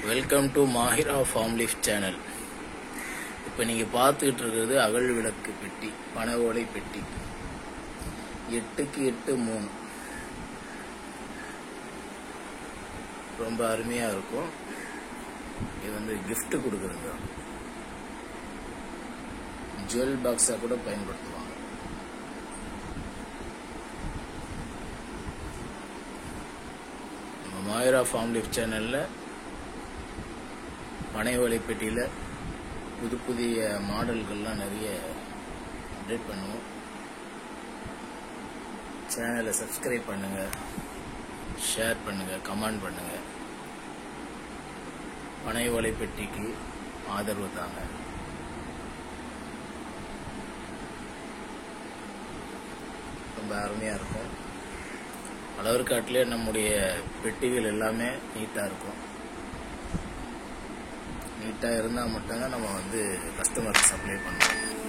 Welcome to Mahira farm life channel. இப்போ நீங்கள் பார்த்துக்கிட்டு இருக்கிறது அகல் விளக்கு பெட்டி, பனை ஓலை பெட்டி. 8x8 3 ரொம்ப அருமையாக இருக்கும். இது வந்து gift கொடுக்குறதுங்க. ஜுவல் பாக்ஸாக கூட பயன்படுத்துவாங்க. நம்ம மாஹிரா ஃபார்ம் லிஃப் சேனலில் பனை ஓலை பெட்டியில் புதிய மாடல்கள்லாம் நிறைய அப்டேட் பண்ணுவோம். சேனலை சப்ஸ்கிரைப் பண்ணுங்கள், ஷேர் பண்ணுங்கள், கமெண்ட் பண்ணுங்கள். பனை ஓலை பெட்டிக்கு ஆதரவு தாங்க. ரொம்ப அருமையாக இருக்கும். அளவுக்காட்டிலே நம்முடைய பெட்டிகள் எல்லாமே நீட்டாக இருக்கும். நீட்டாக இருந்தால் மட்டும்தான் நம்ம வந்து கஸ்டமருக்கு சப்ளை பண்ணுவோம்.